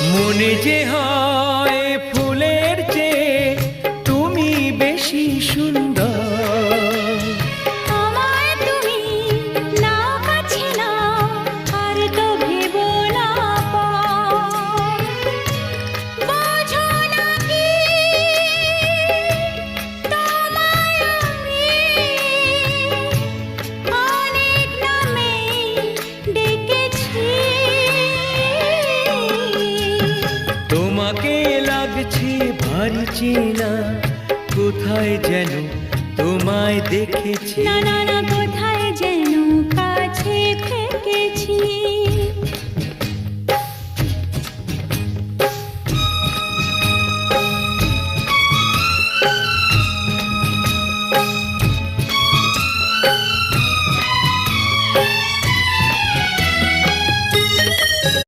মনে যে হয় ফুলের চেয়ে তুমি বেশি সুন্দর। আমায় তুমি নাও কাছে নাও, আর তো ভেবো না পর। বোঝো না কি তোমায় আমি অনেক নামেই ডেকেছি। তোমাকে লাগছে ভারী চেনা, কোথায় যেন তোমায় দেখেছি। না না না, কোথায় যেন কাছে থেকেছি।